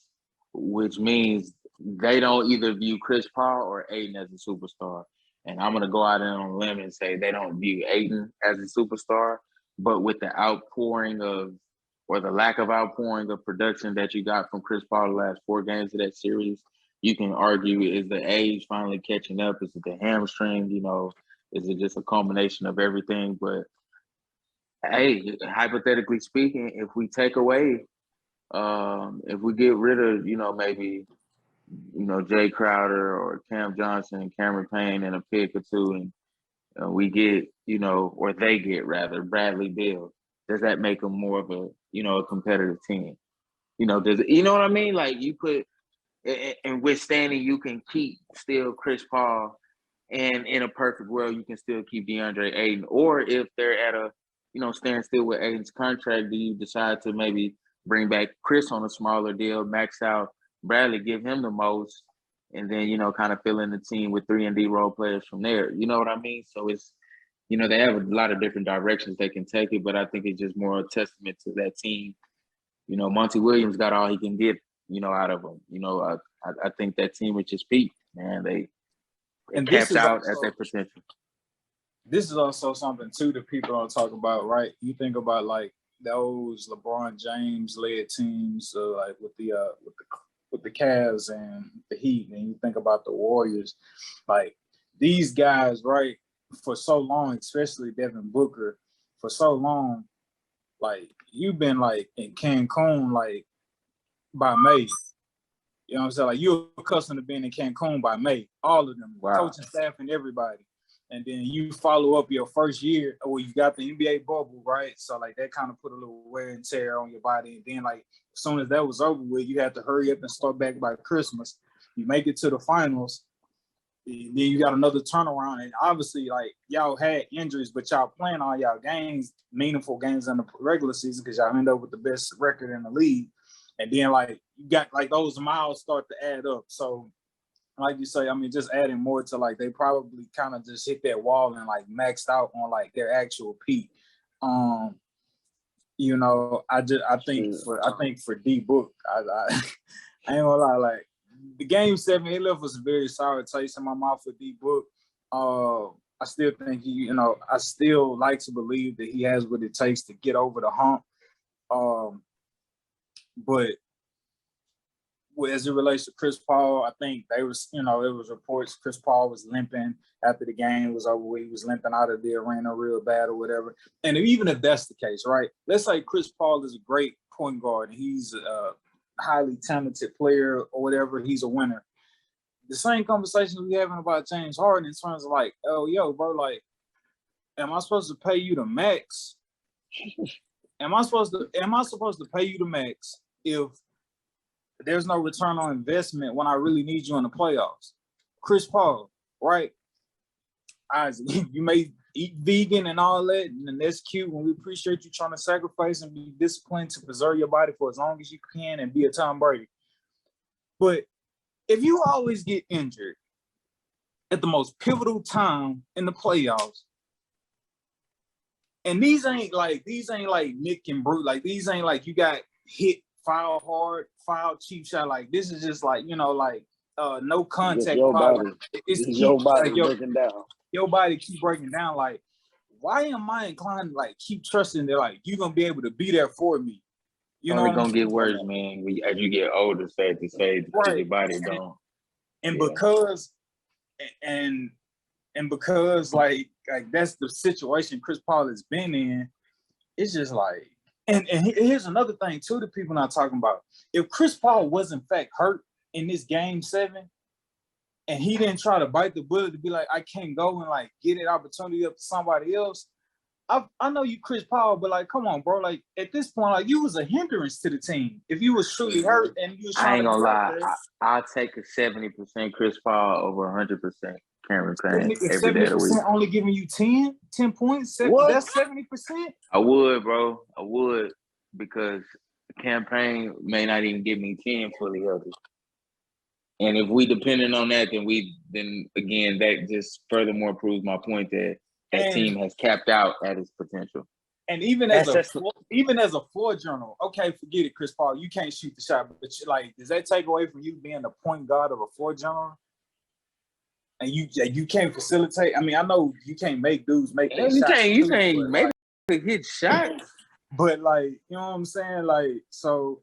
which means they don't either view Chris Paul or Aiden as a superstar. And I'm going to go out on a limb and say they don't view Aiden as a superstar, but with the outpouring of, or the lack of outpouring of production that you got from Chris Paul the last 4 games of that series, you can argue, is the age finally catching up? Is it the hamstring? Is it just a combination of everything? But hey, hypothetically speaking, if we take away, if we get rid of, maybe, Jay Crowder or Cam Johnson and Cameron Payne and a pick or two, and we get, or they get rather, Bradley Beal, does that make them more of a, a competitive team? Does it, you know what I mean? Like, you put, and withstanding, you can keep still Chris Paul, and in a perfect world, you can still keep DeAndre Ayton. Or if they're at a, stand still with Ayton's contract, do you decide to maybe bring back Chris on a smaller deal, max out Bradley, give him the most, and then, kind of fill in the team with 3-and-D role players from there. You know what I mean? So it's, they have a lot of different directions they can take it, but I think it's just more a testament to that team. Monty Williams got all he can get, out of them. I think that team is just peaked, man. They capped out at their potential. This is also something, too, that people don't talk about, right? You think about, like, those LeBron James led teams, like with the Cavs and the Heat, and you think about the Warriors, like these guys, right? For so long, especially Devin Booker, for so long, like you've been like in Cancun, like by May. You know what I'm saying? Like you're accustomed to being in Cancun by May, all of them, wow. Coaching staff and everybody. And then you follow up your first year, or you got the NBA bubble, right? So like that kind of put a little wear and tear on your body. And then like as soon as that was over with, you had to hurry up and start back by Christmas. You make it to the finals, then you got another turnaround. And obviously, like y'all had injuries, but y'all playing all y'all games, meaningful games in the regular season because y'all end up with the best record in the league. And then like you got like those miles start to add up. So like you say, I mean, just adding more to like they probably kind of just hit that wall and like maxed out on like their actual peak. You know, I think for D.Book, I ain't gonna lie, like the game 7, it left us a very sour taste in my mouth for D.Book. I still think I still like to believe that he has what it takes to get over the hump. But as it relates to Chris Paul, I think it was reports Chris Paul was limping after the game was over. He was limping out of the arena real bad or whatever. And even if that's the case, right? Let's say Chris Paul is a great point guard. He's a highly talented player or whatever. He's a winner. The same conversation we having about James Harden in terms of like, oh, yo, bro, like, am I supposed to pay you the max? Am I supposed to pay you the max if there's no return on investment when I really need you in the playoffs? Chris Paul, right? You may eat vegan and all that, and that's cute. And we appreciate you trying to sacrifice and be disciplined to preserve your body for as long as you can and be a Tom Brady. But if you always get injured at the most pivotal time in the playoffs, and these ain't like Nick and Brute, like these ain't like you got hit, foul hard, foul cheap shot. Like this is just like, no contact. Your body. It's your body like, breaking down. Your body keep breaking down. Like, why am I inclined to like keep trusting that like you're gonna be able to be there for me? You know, it's gonna get worse, man. As you get older, sad to say, because your body don't. And because like that's the situation Chris Paul has been in, it's just like, and here's another thing too that people not talking about. If Chris Paul was in fact hurt in this game 7, and he didn't try to bite the bullet to be like, I can't go and like get an opportunity up to somebody else. I know you Chris Paul, but like, come on, bro. Like at this point, like you was a hindrance to the team. If you was truly hurt and you was trying I ain't gonna lie, I'll take a 70% Chris Paul over 100% Cameron Payne every day of the week. Only giving you 10 points? That's 70%? I would, bro. I would, because campaign may not even give me 10 fully healthy. And if we depending on that, then again, that just furthermore proves my point that team has capped out at its potential. And even as a floor general, okay, forget it, Chris Paul. You can't shoot the shot, but does that take away from you being the point guard of a floor general? And you can't facilitate. I mean, I know you can't make dudes make that shots. You can't make hit shots. But like, you know what I'm saying? Like, so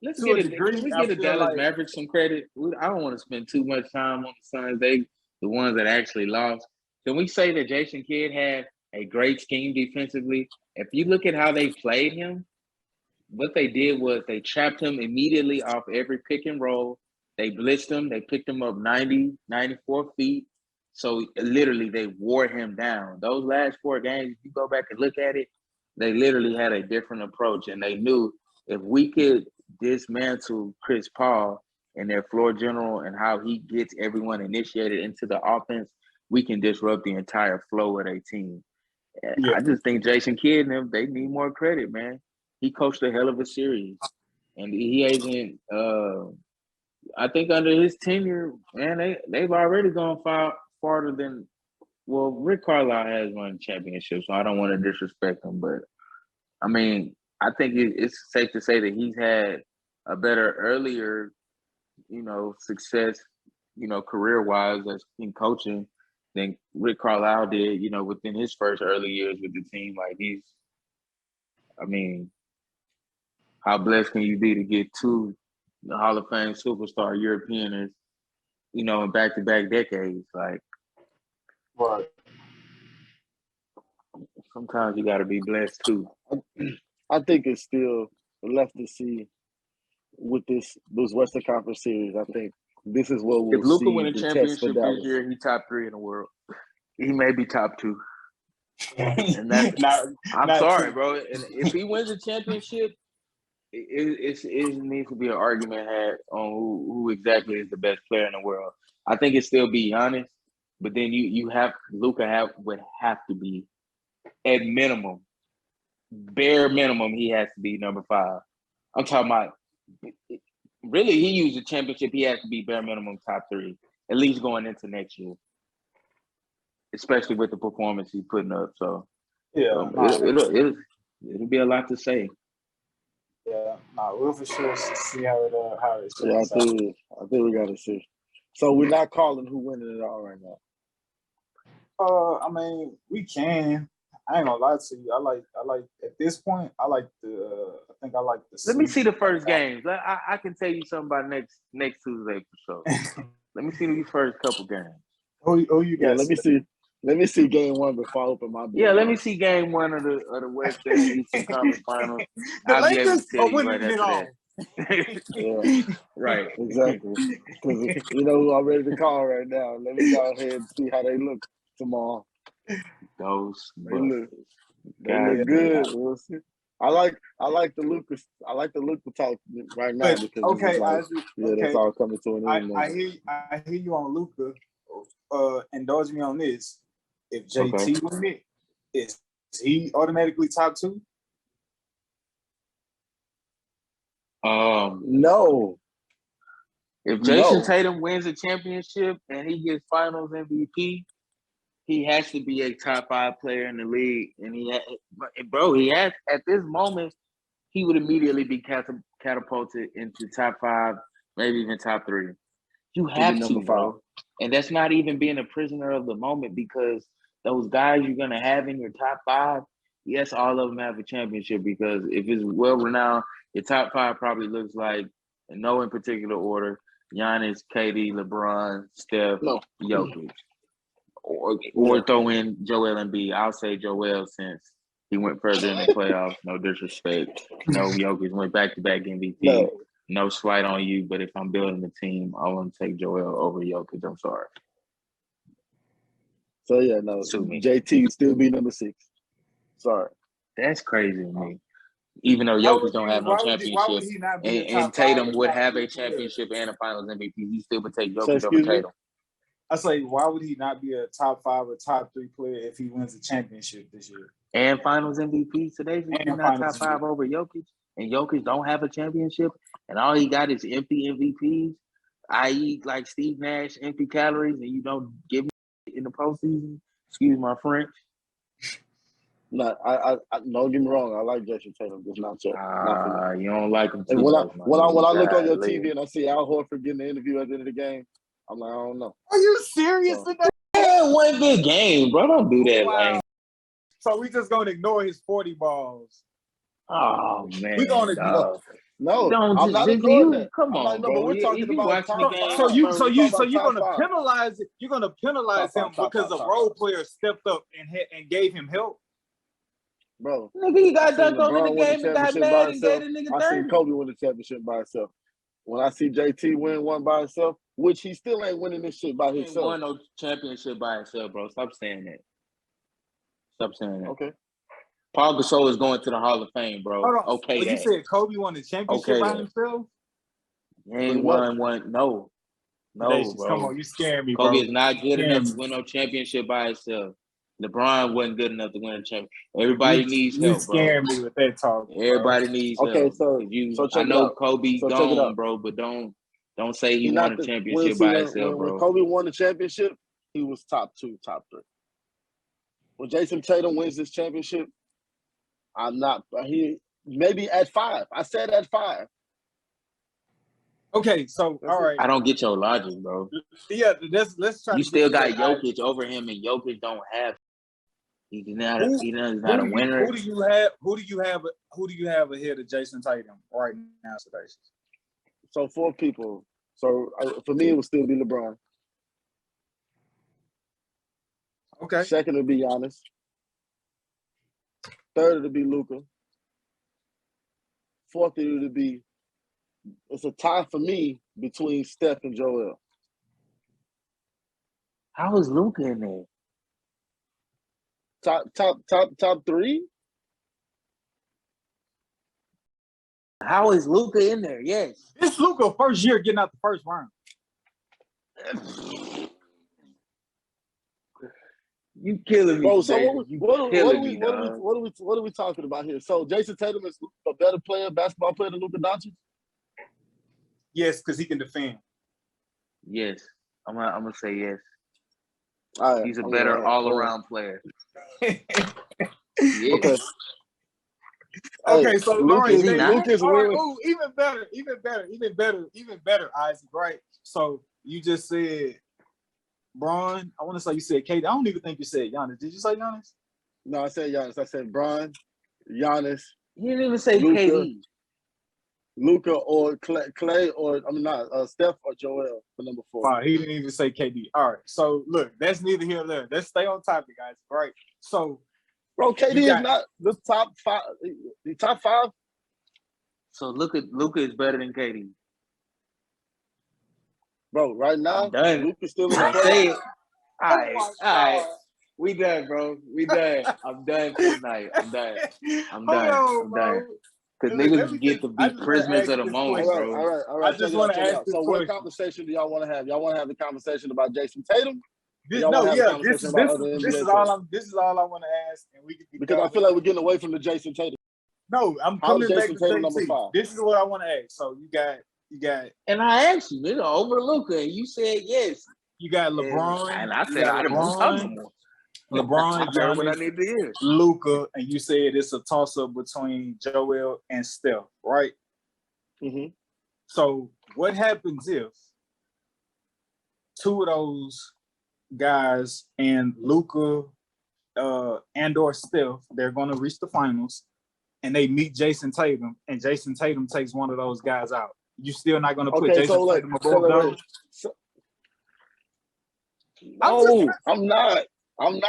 let's get a Dallas Mavericks some credit. I don't want to spend too much time on the Suns. They the ones that actually lost. Can we say that Jason Kidd had a great scheme defensively? If you look at how they played him, what they did was they trapped him immediately off every pick and roll. They blitzed him. They picked him up 90, 94 feet. So literally they wore him down. Those last 4 games, if you go back and look at it, they literally had a different approach. And they knew if we could dismantle Chris Paul and their floor general and how he gets everyone initiated into the offense, we can disrupt the entire flow of their team. Yeah. I just think Jason Kidd and them, they need more credit, man. He coached a hell of a series. And he hasn't I think under his tenure, man, they've already gone farther than Rick Carlisle has won championships, so I don't want to disrespect him, but I mean, I think it's safe to say that he's had a better earlier, success, career-wise as in coaching than Rick Carlisle did, within his first early years with the team. Like how blessed can you be to get 2 Hall of Fame superstar Europeans, in back-to-back decades? Like, right. Sometimes you got to be blessed too. I think it's still left to see with this Western Conference series. I think this is what we'll see. If Luka win a championship this year, he's top 3 in the world. He may be top 2. And that's I'm sorry, bro. And if he wins a championship, it needs to be an argument had on who exactly is the best player in the world. I think it still be Giannis, but then Luka would have to be at minimum, bare minimum, he has to be number 5. I'm talking about really he used a championship, he has to be bare minimum top 3, at least going into next year. especially with the performance he's putting up. So Yeah, it'll be a lot to say. yeah, no, we'll for sure see how it Yeah, shakes out. I think we gotta see. So we're not calling who winning it all right now. I mean, we can. I ain't gonna lie to you. I like at this point. I like the. I think I like the. Let me see the first games. I can tell you something about next Tuesday for sure. Let me see these first couple games. Who you got? Yeah, let me see. Let me see game one before I open my. Yeah, let me see game one of the Western and Eastern Conference Finals. The I'll be able Lakers to tell are you winning right it after all. that. Yeah, Right. exactly. Because you know who I'm ready to call right now. Let me go ahead and see how they look tomorrow. Those They look God good. We'll see. I like the Lucas. I like the Luka talk right now But because it's just like, that's all coming to an end. I hear you on Luka. Indulge me on this. If JT win it, is he automatically top 2? No. If Jayson Tatum wins a championship and he gets Finals MVP, he has to be a top 5 player in the league. And he has at this moment, he would immediately be catapulted into top 5, maybe even top 3. You have to, bro. And that's not even being a prisoner of the moment because those guys you're going to have in your top 5, yes, all of them have a championship because if it's well-renowned, your top 5 probably looks like, in no in particular order, Giannis, KD, LeBron, Steph, Jokic. Or throw in Joel Embiid. I'll say Joel since he went further in the playoffs. No disrespect. No, Jokic went back-to-back MVP. No slight on you, but if I'm building a team, I want to take Joel over Jokic. I'm sorry. So, yeah, no. JT still be number 6. Sorry. That's crazy to me. Even though Jokic don't have no championship, and Tatum would have a championship and a Finals MVP, he still would take Jokic over Tatum. I say, why would he not be a top 5 or top 3 player if he wins a championship this year? And Finals MVP today, he's not top 5 over Jokic. And Jokic don't have a championship, and all he got is empty MVPs, i.e., like Steve Nash, empty calories, and you don't give me in the postseason. Excuse my French. No, I don't get me wrong. I like Jayson Tatum, just not so. You don't like him too and when much, when I look on your TV and I see Al Horford getting the interview at the end of the game, I'm like, I don't know. Are you serious? Yeah, one good game, bro. Don't do that, man. So we just gonna ignore his 40 balls. Oh man, we gonna ignore. No, I'm not ignoring that. Come on, bro. But we're talking about top 5. So you're gonna penalize it. You're gonna penalize him because a role player stepped up and gave him help. Bro, nigga, he got dunked on in the game and got mad and gave the nigga 30. I seen Kobe win the championship by himself. When I see JT win one by himself, which he still ain't winning this shit by himself. He won no championship by himself, bro. Stop saying that. Okay. Paul Gasol is going to the Hall of Fame, bro. Okay, you said Kobe won the championship by himself? He ain't won one. No, bro. Come on, you scaring me, Kobe bro. is not good enough to win no championship by himself. LeBron wasn't good enough to win a championship. Everybody needs help, bro. You scaring me with that talk. Everybody needs help. Okay, so I know Kobe gone, bro, but don't say he won a championship by himself, bro. When Kobe won the championship, he was top 2, top 3. When Jayson Tatum wins this championship, I'm not. He maybe at 5. I said at 5. Okay, so all right. I don't get your logic, bro. Yeah, let's try. You still got Jokic over him, and Jokic don't have. He's not a winner. Who do you have? Who do you have ahead of Jayson Tatum right now today? So 4 people. So for me, it would still be LeBron. Okay. Second would be Giannis. Third would be Luka. Fourth would be. It's a tie for me between Steph and Joel. How is Luka in there? Top 3. How is Luka in there? Yes. It's Luka first year getting out the first round. You killing me, bro. So what are we talking about here? So Jayson Tatum is a better basketball player than Luka Doncic? Yes, because he can defend. Yes, I'm gonna say yes. All right, He's a I'm better going. all-around player. Okay. Okay, Hey, so all right, Is he Dave, not? Lucas all right, really. ooh, even better, Isaac, right? So you just said Braun. I want to say you said KD. I don't even think you said Giannis. Did you say Giannis? No, I said Giannis. I said Bron, Giannis, He didn't even say Luka. KD. Luca or Clay or not Steph or Joel for number 4. Fine, he didn't even say KD. All right, so look, that's neither here nor there. Let's stay on topic, guys. Right. So, Bro, KD is not the top 5. The top 5. So Luka is better than KD. Bro, right now, I'm done. Luca's still in the Don't say it. playoffs. All right. We done, bro. We done. I'm done for the night. I'm done. I'm done. Because niggas get to be prisoners of the moment, bro. All right. I just want to ask this So question. what conversation do y'all want to have? Y'all want to have the conversation about Jayson Tatum? This is all I want to ask, and we can because I feel like we're getting away from the Jayson Tatum. No, I'm coming back to Tatum number 5. This is what I want to ask. So you got, and I asked you, nigga, over Luka, and you said yes. You got LeBron, and I said I didn't talk no more. LeBron, I heard what I need to hear. Luka, and you said it's a toss-up between Joel and Steph, right? Mm-hmm. So what happens if 2 of those guys and Luka and or Steph, they're going to reach the finals, and they meet Jayson Tatum, and Jayson Tatum takes one of those guys out? You still not going to put Jayson Tatum above them? No, I'm not. I'm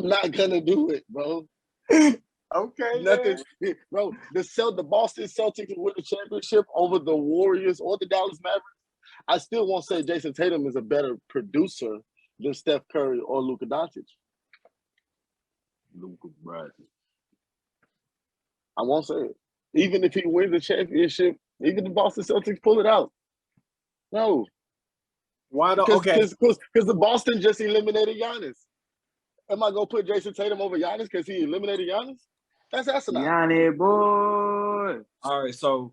not gonna do it, bro. Okay, nothing, man. Bro. The Boston Celtics win the championship over the Warriors or the Dallas Mavericks. I still won't say Jayson Tatum is a better producer than Steph Curry or Luka Doncic. Luka, bro. I won't say it. Even if he wins the championship, even the Boston Celtics pull it out. No. Why don't? Because the Boston just eliminated Giannis. Am I gonna put Jayson Tatum over Giannis because he eliminated Giannis? That's asinine. Giannis, boy. All right, so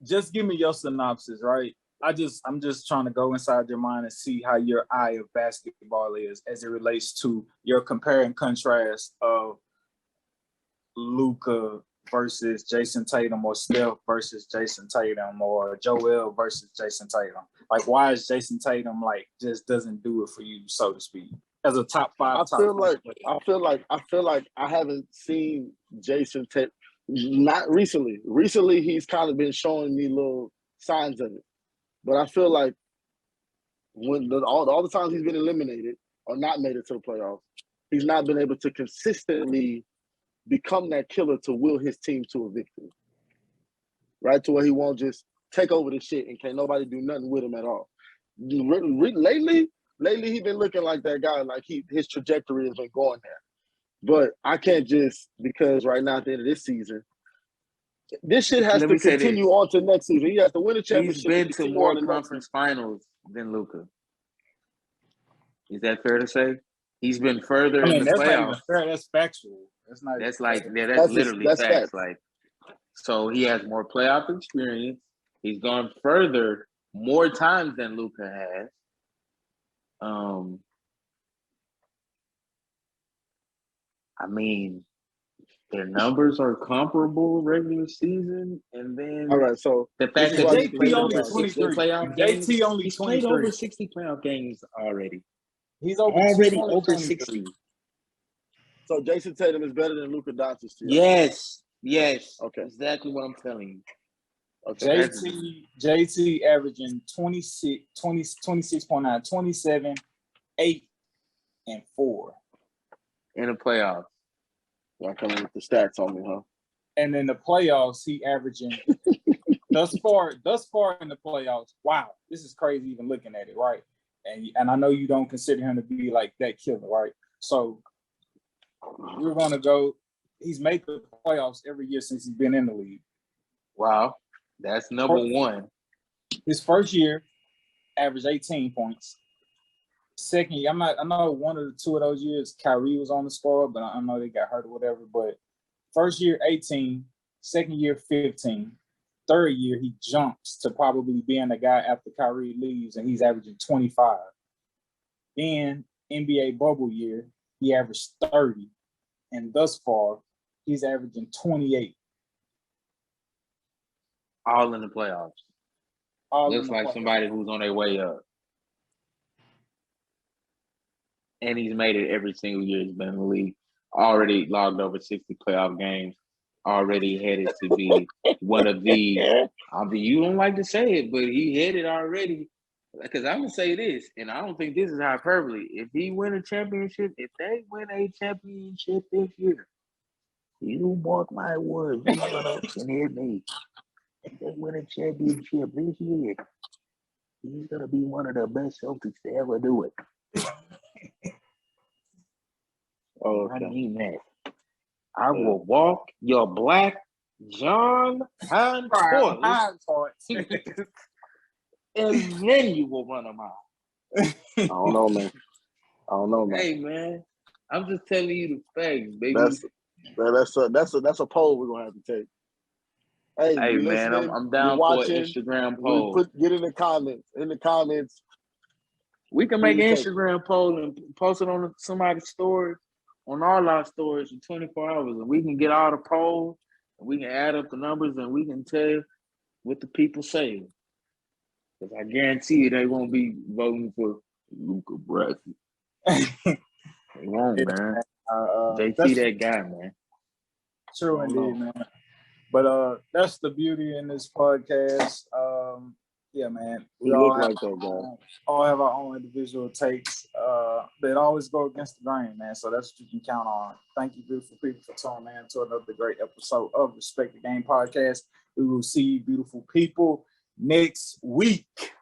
just give me your synopsis, right? I'm just trying to go inside your mind and see how your eye of basketball is as it relates to your compare and contrast of Luka versus Jayson Tatum, or Steph versus Jayson Tatum, or Joel versus Jayson Tatum. Like, why is Jayson Tatum just doesn't do it for you, so to speak, as a top 5? I feel like I haven't seen Jayson Tatum, not recently. Recently, he's kind of been showing me little signs of it, but I feel like when all the times he's been eliminated or not made it to the playoffs, he's not been able to consistently become that killer to will his team to a victory, right? To where he won't just take over the shit and can't nobody do nothing with him at all. Lately he's been looking like that guy, like his trajectory has been going there. But I can't just, because right now at the end of this season, this shit has to continue on to next season. He has to win a championship. He's been to more conference finals than Luka. Is that fair to say? He's been further in the playoffs. Not even fair. That's factual. That's literally facts. Like, so he has more playoff experience. He's gone further more times than Luka has. I mean, their numbers are comparable regular season, and then all right. So the fact that JT only 23 playoff games, JT only he's 23. played over 60 playoff games already. He's already over 60. So Jayson Tatum is better than Luka Doncic. Yes. Okay. Exactly what I'm telling you. Okay. JT averaging 26.9, 27, 8, and 4. In the playoffs. Y'all coming with the stats on me, huh? And in the playoffs, he averaging thus far in the playoffs. Wow, this is crazy even looking at it, right? And I know you don't consider him to be like that killer, right? So we're gonna go. He's made the playoffs every year since he's been in the league. Wow, that's number one. His first year, averaged 18 points. Second year, I know one of the 2 of those years, Kyrie was on the squad, but I know they got hurt or whatever. But first year, 18. Second year, 15. Third year, he jumps to probably being the guy after Kyrie leaves, and he's averaging 25. Then NBA bubble year, he averaged 30. And thus far, he's averaging 28. All in the playoffs. Looks like playoffs. somebody who's on their way up. And he's made it every single year he's been in the league. Already logged over 60 playoff games. Already headed to be one of the, you don't like to say it, but he headed already. Because I'm going to say this, and I don't think this is hyperbole. If he win a championship, if they win a championship this year, you mark my words, you shut up and hear me. If they win a championship this year, he's going to be one of the best Celtics to ever do it. Oh, I okay. mean that. I will walk your black John Hine toilets, and then you will run a mile. I don't know, man. Hey, man, I'm just telling you the facts, baby. That's a poll we're gonna have to take. Hey, Hey, you man, listening? I'm down for an Instagram poll. Get in the comments. We can make an Instagram poll and post it on somebody's story, on all our stories for 24 hours, and we can get all the polls, and we can add up the numbers, and we can tell what the people say. Because I guarantee you they won't be voting for Luka Brasi. They won't, man. JT that guy, man. True indeed, man. But that's the beauty in this podcast. Yeah, man. We all have our own individual takes that always go against the grain, man. So that's what you can count on. Thank you, beautiful people, for tuning in to another great episode of Respect the Game podcast. We will see you, beautiful people, next week.